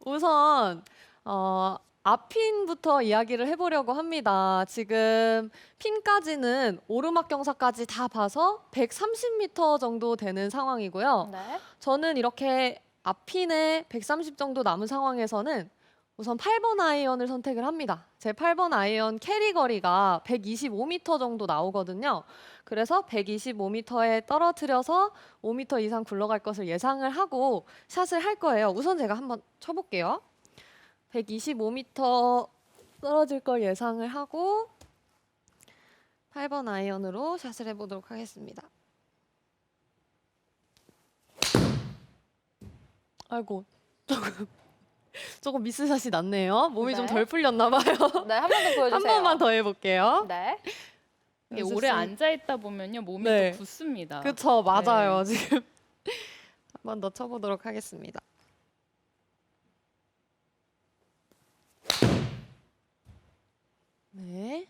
우선 앞핀부터 이야기를 해보려고 합니다. 지금 핀까지는 오르막 경사까지 다 봐서 130m 정도 되는 상황이고요. 네. 저는 이렇게 앞핀에 130 정도 남은 상황에서는 우선 8번 아이언을 선택을 합니다. 제 8번 아이언 캐리 거리가 125m 정도 나오거든요. 그래서 125m에 떨어뜨려서 5m 이상 굴러갈 것을 예상을 하고 샷을 할 거예요. 우선 제가 한번 쳐볼게요. 125m 떨어질 걸 예상을 하고 8번 아이언으로 샷을 해보도록 하겠습니다. 아이고, 조금 미스샷이 났네요. 몸이 좀 네. 덜 풀렸나 봐요. 네, 한 번 더 보여주세요. 한 번만 더 해볼게요. 네. 이게 연습 오래 생- 앉아 있다 보면요 몸이 네. 또 굳습니다. 그쵸, 맞아요. 지금 한 번 더 쳐보도록 하겠습니다. 네.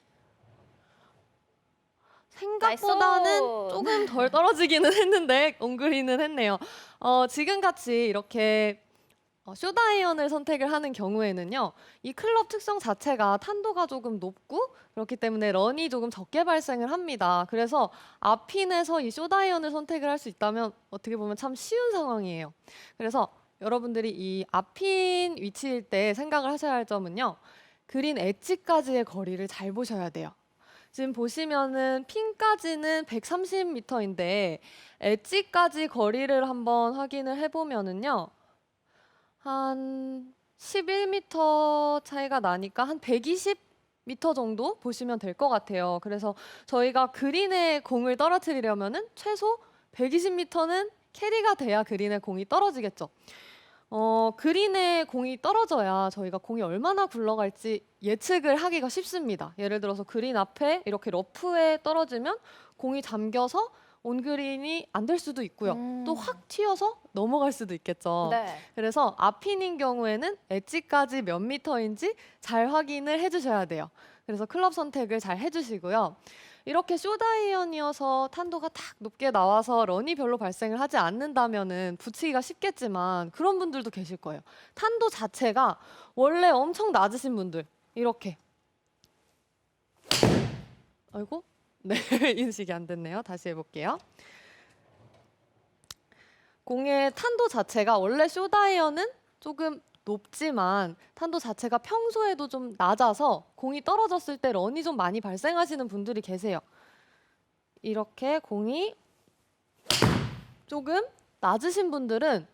생각보다는 나이스. 조금 덜 떨어지기는 했는데 엉그리는 했네요. 지금 같이 이렇게 숏아이언을 선택을 하는 경우에는요. 이 클럽 특성 자체가 탄도가 조금 높고 그렇기 때문에 런이 조금 적게 발생을 합니다. 그래서 앞핀에서 이 숏아이언을 선택을 할 수 있다면 어떻게 보면 참 쉬운 상황이에요. 그래서 여러분들이 이 앞핀 위치일 때 생각을 하셔야 할 점은요. 그린 엣지까지의 거리를 잘 보셔야 돼요. 지금 보시면은 핀까지는 130m인데 엣지까지 거리를 한번 확인을 해보면은요. 한 11m 차이가 나니까 한 120m 정도 보시면 될 것 같아요. 그래서 저희가 그린에 공을 떨어뜨리려면은 최소 120m는 캐리가 돼야 그린에 공이 떨어지겠죠. 그린에 공이 떨어져야 저희가 공이 얼마나 굴러갈지 예측을 하기가 쉽습니다. 예를 들어서 그린 앞에 이렇게 러프에 떨어지면 공이 잠겨서 온그린이 안 될 수도 있고요. 또 확 튀어서 넘어갈 수도 있겠죠. 네. 그래서 앞핀인 경우에는 엣지까지 몇 미터인지 잘 확인을 해주셔야 돼요. 그래서 클럽 선택을 잘 해주시고요. 이렇게 숏아이언이어서 탄도가 딱 높게 나와서 런이 별로 발생을 하지 않는다면은 붙이기가 쉽겠지만 그런 분들도 계실 거예요. 탄도 자체가 원래 엄청 낮으신 분들 이렇게 아이고 네 인식이 안 됐네요. 다시 해볼게요. 공의 탄도 자체가 원래 숏아이언은 조금 높지만 탄도 자체가 평소에도 좀 낮아서 공이 떨어졌을 때 런이 좀 많이 발생하시는 분들이 계세요. 이렇게 공이 조금 낮으신 분들은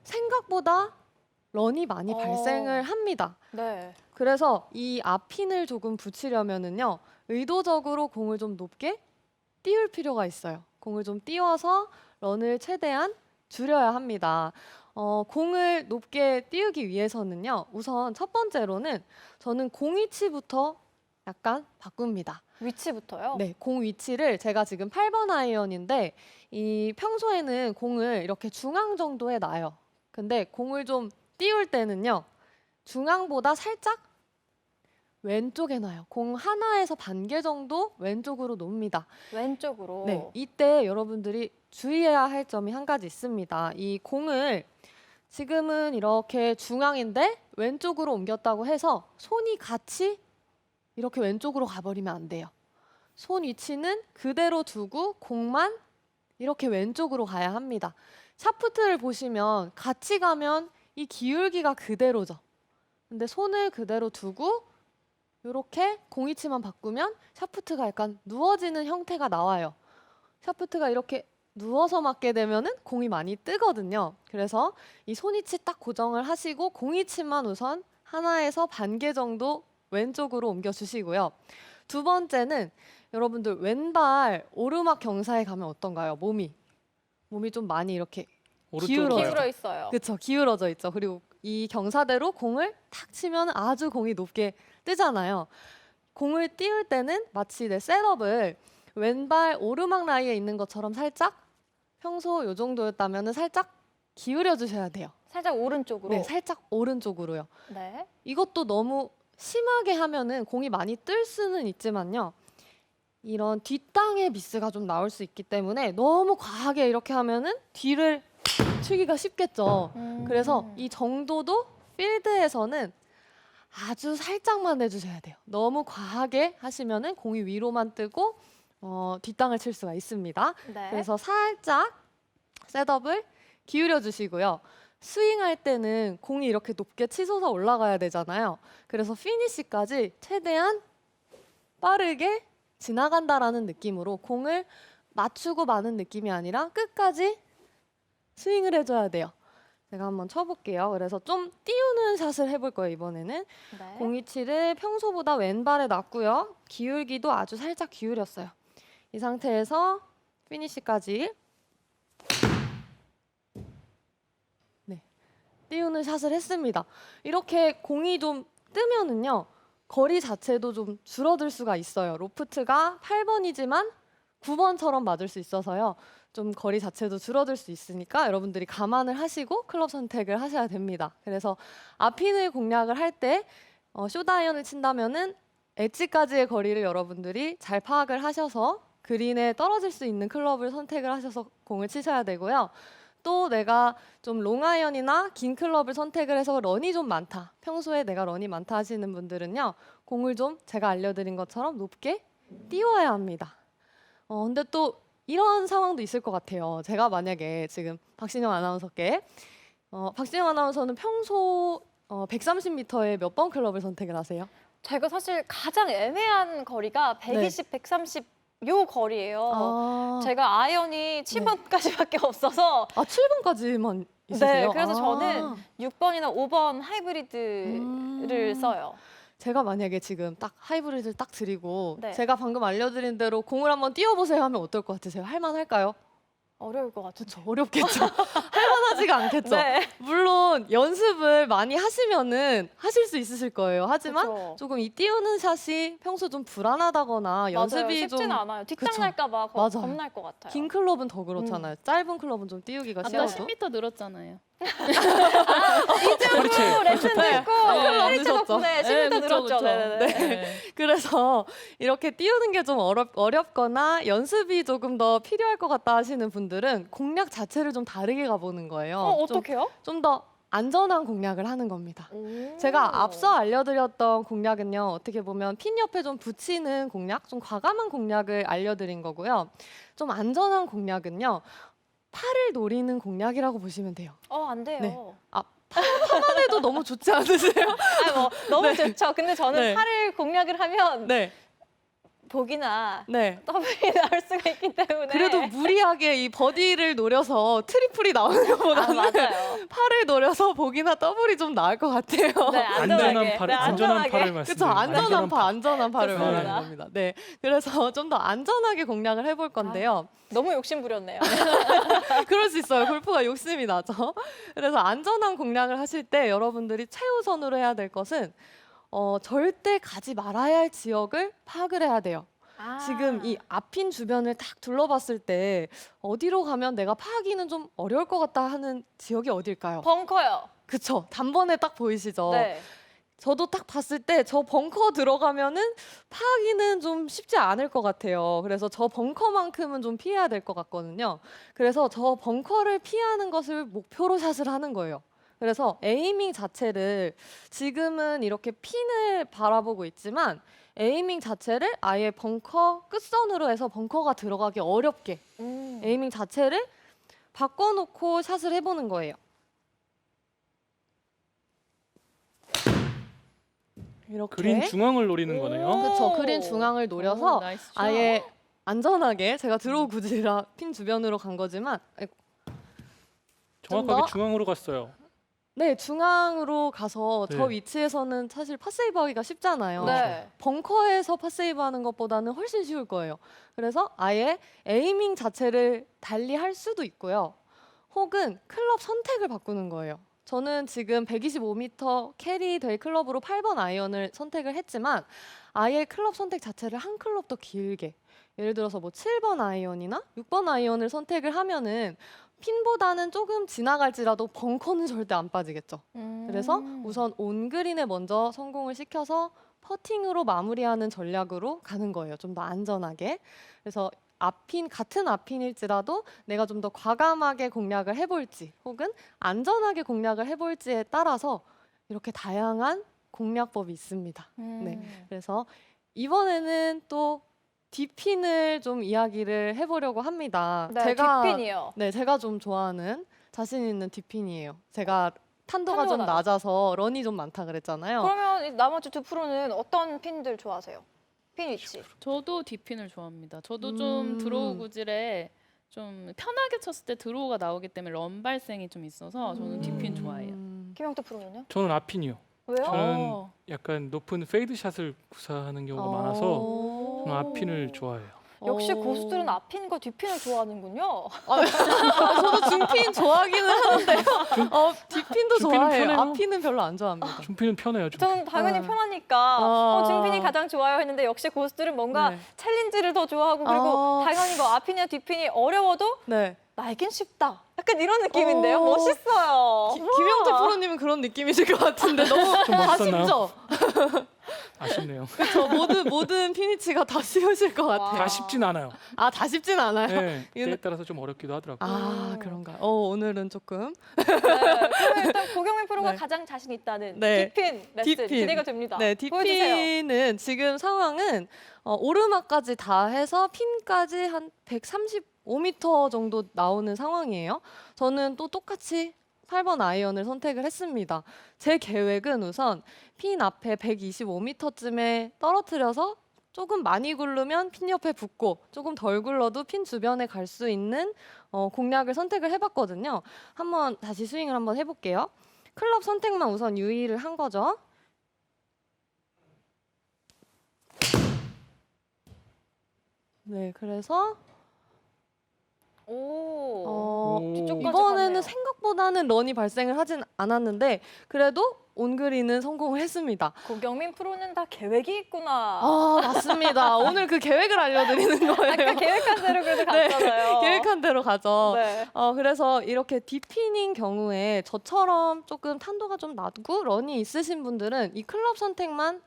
생각보다 런이 많이 발생을 합니다. 네. 그래서 이 앞핀을 조금 붙이려면은요, 의도적으로 공을 좀 높게 띄울 필요가 있어요. 공을 좀 띄워서 런을 최대한 줄여야 합니다. 공을 높게 띄우기 위해서는요, 우선 첫 번째로는 저는 공 위치부터 약간 바꿉니다. 위치부터요? 네, 공 위치를 제가 지금 8번 아이언인데 이 평소에는 공을 이렇게 중앙 정도에 놔요. 근데 공을 좀 띄울 때는요. 중앙보다 살짝 왼쪽에 놔요. 공 하나에서 반 개 정도 왼쪽으로 놓습니다. 왼쪽으로. 네, 이때 여러분들이 주의해야 할 점이 한 가지 있습니다. 이 공을 지금은 이렇게 중앙인데 왼쪽으로 옮겼다고 해서 손이 같이 이렇게 왼쪽으로 가버리면 안 돼요. 손 위치는 그대로 두고 공만 이렇게 왼쪽으로 가야 합니다. 샤프트를 보시면 같이 가면 이 기울기가 그대로죠. 근데 손을 그대로 두고 이렇게 공 위치만 바꾸면 샤프트가 약간 누워지는 형태가 나와요. 샤프트가 이렇게 누워서 맞게 되면은 공이 많이 뜨거든요. 그래서 이 손 위치 딱 고정을 하시고 공 위치만 우선 하나에서 반 개 정도 왼쪽으로 옮겨주시고요. 두 번째는 여러분들 왼발 오르막 경사에 가면 어떤가요? 몸이 좀 많이 이렇게 오른쪽으로 기울어요. 기울어 있어요. 그렇죠. 기울어져 있죠. 그리고 이 경사대로 공을 탁 치면 아주 공이 높게 뜨잖아요. 공을 띄울 때는 마치 내 셋업을 왼발 오르막 라이에 있는 것처럼 살짝 평소 요 정도였다면 살짝 기울여 주셔야 돼요. 살짝 오른쪽으로. 네, 살짝 오른쪽으로요. 네. 이것도 너무 심하게 하면은 공이 많이 뜰 수는 있지만요. 이런 뒷땅의 미스가 좀 나올 수 있기 때문에 너무 과하게 이렇게 하면은 뒤를 치기가 쉽겠죠. 그래서 이 정도도 필드에서는 아주 살짝만 내주셔야 돼요. 너무 과하게 하시면은 공이 위로만 뜨고 뒷땅을 칠 수가 있습니다. 네. 그래서 살짝 셋업을 기울여 주시고요. 스윙할 때는 공이 이렇게 높게 치솟아 올라가야 되잖아요. 그래서 피니시까지 최대한 빠르게 지나간다라는 느낌으로 공을 맞추고 마는 느낌이 아니라 끝까지 스윙을 해줘야 돼요. 제가 한번 쳐볼게요. 그래서 좀 띄우는 샷을 해볼 거예요, 이번에는. 네. 공이치를 평소보다 왼발에 놨고요. 기울기도 아주 살짝 기울였어요. 이 상태에서 피니시까지 띄우는 샷을 했습니다. 이렇게 공이 좀 뜨면은요, 거리 자체도 좀 줄어들 수가 있어요. 로프트가 8번이지만 9번처럼 맞을 수 있어서요. 좀 거리 자체도 줄어들 수 있으니까 여러분들이 감안을 하시고 클럽 선택을 하셔야 됩니다. 그래서 앞핀을 공략을 할 때 숏아이언을 친다면은 엣지까지의 거리를 여러분들이 잘 파악을 하셔서 그린에 떨어질 수 있는 클럽을 선택을 하셔서 공을 치셔야 되고요. 또 내가 좀 롱아이언이나 긴 클럽을 선택을 해서 런이 좀 많다. 평소에 내가 런이 많다 하시는 분들은요. 공을 좀 제가 알려드린 것처럼 높게 띄워야 합니다. 근데 또 이런 상황도 있을 것 같아요. 제가 만약에 지금 박신영 아나운서께 박신영 아나운서는 평소 130m에 몇 번 클럽을 선택을 하세요? 제가 사실 가장 애매한 거리가 120, 130 요 거리예요. 아, 제가 아이언이 7번까지밖에 없어서 7번까지만 있으세요? 네, 그래서 아. 저는 6번이나 5번 하이브리드를 써요. 제가 만약에 지금 딱 하이브리드를 딱 드리고 네. 제가 방금 알려드린 대로 공을 한번 띄워보세요 하면 어떨 것 같으세요? 할만할까요? 어려울 것 같아요. 그렇죠. 어렵겠죠. 할만하지가 않겠죠. 네. 물론 연습을 많이 하시면은 하실 수 있으실 거예요. 하지만 그쵸. 조금 이 띄우는 샷이 평소 좀 불안하다거나 맞아요. 연습이 쉽진 좀 않아요. 뒷땅 그쵸. 날까봐 맞아요. 겁날 것 같아요. 긴 클럽은 더 그렇잖아요. 짧은 클럽은 좀 띄우기가 아까 쉬워서. 10m 늘었잖아요. 이쪽으로 레슨도 네. 있고 네. 허리채 늦었죠. 덕분에 10m 그쵸, 늘었죠. 그쵸. 네네네. 네. 그래서 이렇게 띄우는 게 좀 어렵거나 연습이 조금 더 필요할 것 같다 하시는 분들은 공략 자체를 좀 다르게 가보는 거예요. 어떡해요? 좀 더 안전한 공략을 하는 겁니다. 오. 제가 앞서 알려드렸던 공략은요, 어떻게 보면 핀 옆에 좀 붙이는 공략, 좀 과감한 공략을 알려드린 거고요. 좀 안전한 공략은요, 팔을 노리는 공략이라고 보시면 돼요. 안 돼요. 네. 파만 해도 너무 좋지 않으세요? 너무 좋죠. 근데 저는 네. 팔을 공략을 하면 네, 복이나 네. 더블이 나올 수가 있기 때문에. 그래도 무리하게 이 버디를 노려서 트리플이 나오는 것보다는 맞아요. 팔을 노려서 복이나 더블이 좀 나을 것 같아요. 네, 안전하게. 안전한 안전하게. 팔을 그렇죠. 말씀드립니다. 안전한 팔을 좋습니다. 말하는 겁니다. 네, 그래서 좀 더 안전하게 공략을 해볼 건데요. 너무 욕심 부렸네요. 그럴 수 있어요. 골프가 욕심이 나죠. 그래서 안전한 공략을 하실 때 여러분들이 최우선으로 해야 될 것은 절대 가지 말아야 할 지역을 파악을 해야 돼요. 지금 이 앞핀 주변을 딱 둘러봤을 때 어디로 가면 내가 파악이는 좀 어려울 것 같다 하는 지역이 어딜까요? 벙커요. 그쵸. 단번에 딱 보이시죠? 네. 저도 딱 봤을 때 저 벙커 들어가면은 파악이는 좀 쉽지 않을 것 같아요. 그래서 저 벙커만큼은 좀 피해야 될 것 같거든요. 그래서 저 벙커를 피하는 것을 목표로 샷을 하는 거예요. 그래서 에이밍 자체를 지금은 이렇게 핀을 바라보고 있지만 에이밍 자체를 아예 벙커 끝선으로 해서 벙커가 들어가기 어렵게 에이밍 자체를 바꿔놓고 샷을 해보는 거예요. 이렇게 그린 중앙을 노리는 거네요. 그렇죠. 그린 중앙을 노려서 오, 나이스 샷. 아예 안전하게 제가 드로우 구지라 핀 주변으로 간 거지만 정확하게 더? 중앙으로 갔어요. 네, 중앙으로 가서 저 네. 위치에서는 사실 파세이브 하기가 쉽잖아요. 네. 벙커에서 파세이브 하는 것보다는 훨씬 쉬울 거예요. 그래서 아예 에이밍 자체를 달리 할 수도 있고요. 혹은 클럽 선택을 바꾸는 거예요. 저는 지금 125m 캐리 될 클럽으로 8번 아이언을 선택을 했지만 아예 클럽 선택 자체를 한 클럽 더 길게 예를 들어서 뭐 7번 아이언이나 6번 아이언을 선택을 하면은 핀보다는 조금 지나갈지라도 벙커는 절대 안 빠지겠죠. 그래서 우선 온그린에 먼저 성공을 시켜서 퍼팅으로 마무리하는 전략으로 가는 거예요. 좀 더 안전하게. 그래서 앞핀 같은 앞핀일지라도 내가 좀 더 과감하게 공략을 해볼지 혹은 안전하게 공략을 해볼지에 따라서 이렇게 다양한 공략법이 있습니다. 음. 네. 그래서 이번에는 또 뒷핀을 좀 이야기를 해보려고 합니다. 네, 뒷핀이요. 네, 제가 좀 좋아하는 자신 있는 뒷핀이에요. 제가 탄도가 좀 탄도가 낮아서 런이 좀 많다 그랬잖아요. 그러면 이 나머지 두 프로는 어떤 핀들 좋아하세요? 핀 위치. 저도 뒷핀을 좋아합니다. 저도 음. 좀 드로우 구질에 좀 편하게 쳤을 때 드로우가 나오기 때문에 런 발생이 좀 있어서 저는 뒷핀 좋아해요. 김영태 프로는요? 저는 앞핀이요. 왜요? 저는 어. 약간 높은 페이드 샷을 구사하는 경우가 많아서 저는 앞핀을 좋아해요. 역시 고수들은 앞핀과 뒷핀을 좋아하는군요. 저도 중핀 좋아하기는 하는데 뒷핀도 중핀은 좋아해요. 편해요. 앞핀은 별로 안 좋아합니다. 중핀은 편해요. 중핀. 저는 당연히 네. 편하니까 중핀이 가장 좋아요 했는데 역시 고수들은 뭔가 네. 챌린지를 더 좋아하고 그리고 당연히 뭐 앞핀이나 뒷핀이 어려워도 네. 나에겐 쉽다. 약간 이런 느낌인데요. 멋있어요. 김영태 프로님은 그런 느낌이실 것 같은데 너무 좀 다 멋있었나요? 쉽죠? 아쉽네요. 저 모든 피니치가 다 쉬우실 것 같아요. 다 쉽진 않아요. 아, 다 쉽진 않아요? 네, 이거는- 때에 따라서 좀 어렵기도 하더라고요. 아, 그런가요? 오늘은 조금. 네. 그럼 일단 고경민 프로가 네. 가장 자신 있다는 네. 뒷핀 레슨 뒷핀. 기대가 됩니다. 네, 보여주세요. 뒷핀은 지금 상황은 오르막까지 다 해서 핀까지 한 135m 정도 나오는 상황이에요. 저는 또 똑같이 8번 아이언을 선택을 했습니다. 제 계획은 우선 핀 앞에 125m쯤에 떨어뜨려서 조금 많이 굴르면 핀 옆에 붙고 조금 덜 굴러도 핀 주변에 갈 수 있는 공략을 선택을 해봤거든요. 한번 다시 스윙을 한번 해볼게요. 클럽 선택만 우선 유의를 한 거죠. 네, 그래서 오. 뒤쪽까지 이번에는 갔네요. 생각보다는 런이 발생을 하진 않았는데 그래도 온그린은 성공을 했습니다. 고경민 프로는 다 계획이 있구나. 아, 맞습니다. 오늘 그 계획을 알려드리는 아까 거예요. 계획한 대로 그래도 네, 갔잖아요. 계획한 대로 가죠. 네. 그래서 이렇게 뒷핀인 경우에 저처럼 조금 탄도가 좀 낮고 런이 있으신 분들은 이 클럽 선택만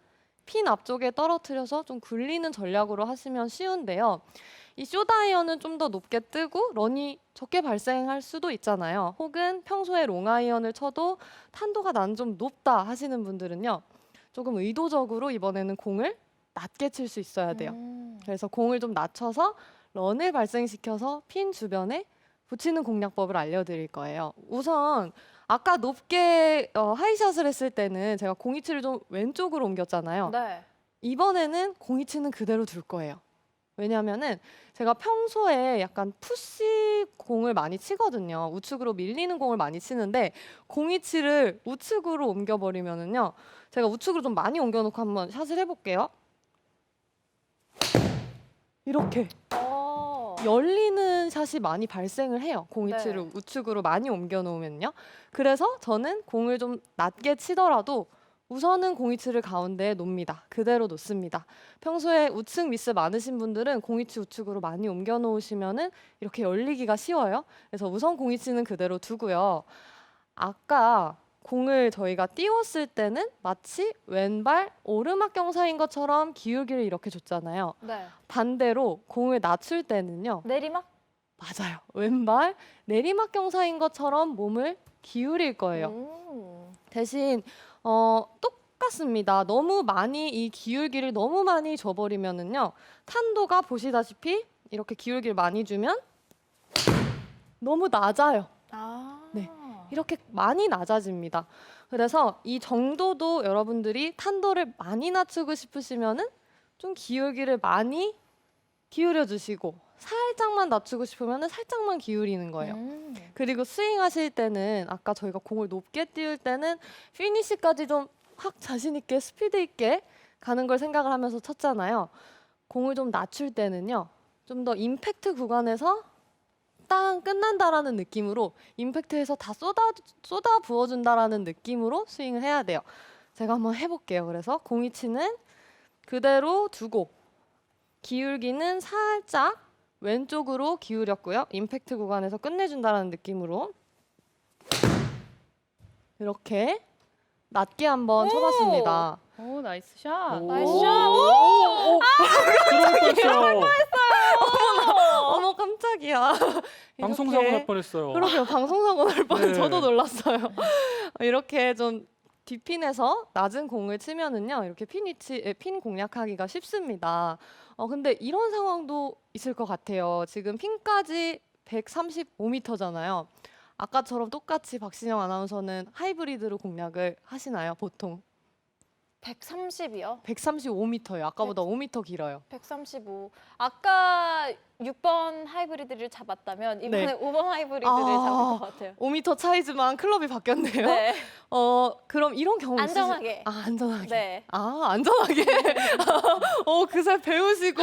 핀 앞쪽에 떨어뜨려서 좀 굴리는 전략으로 하시면 쉬운데요. 이 숏아이언은 좀 더 높게 뜨고 런이 적게 발생할 수도 있잖아요. 혹은 평소에 롱아이언을 쳐도 탄도가 난 좀 높다 하시는 분들은요. 조금 의도적으로 이번에는 공을 낮게 칠 수 있어야 돼요. 그래서 공을 좀 낮춰서 런을 발생시켜서 핀 주변에 붙이는 공략법을 알려드릴 거예요. 우선 아까 높게 하이샷을 했을 때는 제가 공이치를 좀 왼쪽으로 옮겼잖아요. 네. 이번에는 공이치는 그대로 둘 거예요. 왜냐하면은 제가 평소에 약간 푸시 공을 많이 치거든요. 우측으로 밀리는 공을 많이 치는데 공이치를 우측으로 옮겨버리면은요. 제가 우측으로 좀 많이 옮겨놓고 한번 샷을 해볼게요. 이렇게 열리는 샷이 많이 발생을 해요. 공이치를 네. 우측으로 많이 옮겨놓으면요. 그래서 저는 공을 좀 낮게 치더라도 우선은 공이치를 가운데에 놓습니다. 그대로 놓습니다. 평소에 우측 미스 많으신 분들은 공이치 우측으로 많이 옮겨놓으시면은 이렇게 열리기가 쉬워요. 그래서 우선 공이치는 그대로 두고요. 아까 공을 저희가 띄웠을 때는 마치 왼발 오르막 경사인 것처럼 기울기를 이렇게 줬잖아요. 네. 반대로 공을 낮출 때는요. 내리막? 맞아요. 왼발 내리막 경사인 것처럼 몸을 기울일 거예요. 대신 똑같습니다. 너무 많이 이 기울기를 너무 많이 줘버리면은요. 탄도가 보시다시피 이렇게 기울기를 많이 주면 너무 낮아요. 네. 이렇게 많이 낮아집니다. 그래서 이 정도도 여러분들이 탄도를 많이 낮추고 싶으시면은 좀 기울기를 많이 기울여 주시고 살짝만 낮추고 싶으면은 살짝만 기울이는 거예요. 그리고 스윙 하실 때는 아까 저희가 공을 높게 띄울 때는 피니시까지 좀 확 자신 있게 스피드 있게 가는 걸 생각을 하면서 쳤잖아요. 공을 좀 낮출 때는요. 좀 더 임팩트 구간에서 땅 끝난다라는 느낌으로 임팩트에서 다 쏟아 부어준다라는 느낌으로 스윙을 해야 돼요. 제가 한번 해볼게요. 그래서 공이치는 그대로 두고 기울기는 살짝 왼쪽으로 기울였고요. 임팩트 구간에서 끝내준다라는 느낌으로 이렇게 낮게 한번 쳐봤습니다. 오, 나이스 샷. 나이스 오. 샷! 들어올 뻔했어요. 어머 깜짝이야. 방송사고 날 뻔했어요. 그러게요. 방송사고 날 뻔. 네. 저도 놀랐어요. 이렇게 좀 뒷핀에서 낮은 공을 치면은요 이렇게 핀 공략하기가 쉽습니다. 근데 이런 상황도 있을 것 같아요. 지금 핀까지 135m잖아요. 아까처럼 똑같이 박신영 아나운서는 하이브리드로 공략을 하시나요, 보통? 130이요. 135m요. 아까보다 5m 길어요. 135. 아까 6번 하이브리드를 잡았다면 이번에 네. 5번 하이브리드를 아. 잡을 것 같아요. 5m 차이지만 클럽이 바뀌었네요. 네. 그럼 이런 경우 안전하게. 안전하게. 네. 안전하게. 그새 배우시고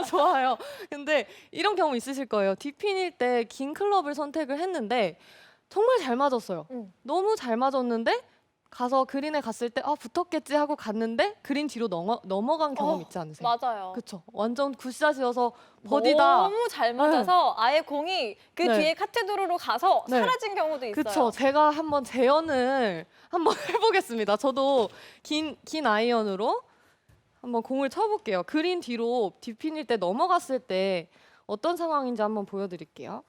좋아요. 근데 이런 경우 있으실 거예요. 뒷핀일 때 긴 클럽을 선택을 했는데 정말 잘 맞았어요. 너무 잘 맞았는데 가서 그린에 갔을 때 붙었겠지 하고 갔는데 그린 뒤로 넘어간 경험 있지 않으세요? 맞아요. 그쵸. 완전 굿샷이어서 버디다. 너무 잘 맞아서 아예 공이 그 네. 뒤에 카테드로로 가서 네. 사라진 경우도 있어요. 그쵸. 제가 한번 재연을 한번 해보겠습니다. 저도 긴 아이언으로 한번 공을 쳐볼게요. 그린 뒤로 뒷핀일 때 넘어갔을 때 어떤 상황인지 한번 보여드릴게요.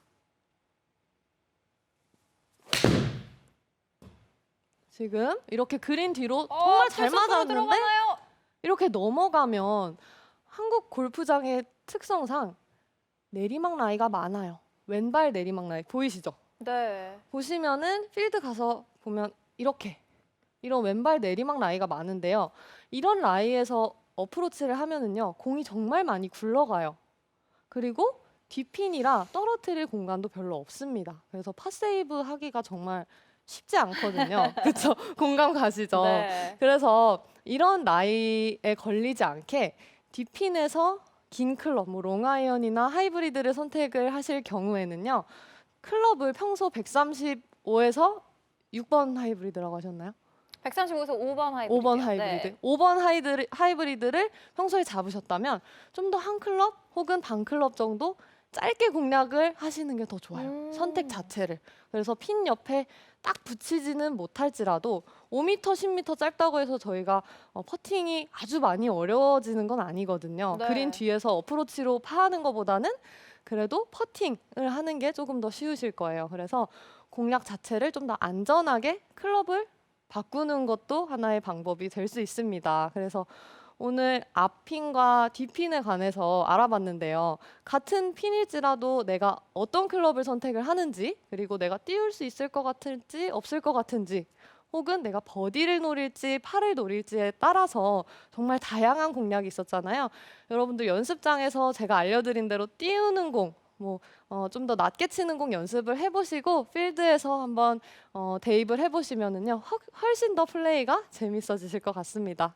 지금 이렇게 그린 뒤로 정말 잘 맞았는데 들어가나요? 이렇게 넘어가면 한국 골프장의 특성상 내리막 라이가 많아요. 왼발 내리막 라이 보이시죠? 네. 보시면은 필드 가서 보면 이런 왼발 내리막 라이가 많은데요. 이런 라이에서 어프로치를 하면은요 공이 정말 많이 굴러가요. 그리고 뒷핀이라 떨어뜨릴 공간도 별로 없습니다. 그래서 팟세이브 하기가 정말 쉽지 않거든요. 그렇죠? 공감 가시죠? 네. 그래서 이런 라이에 걸리지 않게 뒷핀에서 긴 클럽, 뭐 롱아이언이나 하이브리드를 선택을 하실 경우에는요. 클럽을 평소 135에서 6번 하이브리드라고 하셨나요? 135에서 5번 하이브리드. 5번 하이브리드. 네. 5번 하이브리드를 평소에 잡으셨다면 좀 더 한 클럽 혹은 반 클럽 정도 짧게 공략을 하시는 게 더 좋아요. 선택 자체를. 그래서 핀 옆에 딱 붙이지는 못할지라도 5m, 10m 짧다고 해서 저희가 퍼팅이 아주 많이 어려워지는 건 아니거든요. 네. 그린 뒤에서 어프로치로 파하는 것보다는 그래도 퍼팅을 하는 게 조금 더 쉬우실 거예요. 그래서 공략 자체를 좀 더 안전하게 클럽을 바꾸는 것도 하나의 방법이 될 수 있습니다. 그래서 오늘 앞핀과 뒷핀에 관해서 알아봤는데요. 같은 핀일지라도 내가 어떤 클럽을 선택을 하는지, 그리고 내가 띄울 수 있을 것 같은지 없을 것 같은지, 혹은 내가 버디를 노릴지 파를 노릴지에 따라서 정말 다양한 공략이 있었잖아요. 여러분들 연습장에서 제가 알려드린 대로 띄우는 공, 좀 더 낮게 치는 공 연습을 해보시고 필드에서 한번 대입을 해보시면은요 훨씬 더 플레이가 재밌어지실 것 같습니다.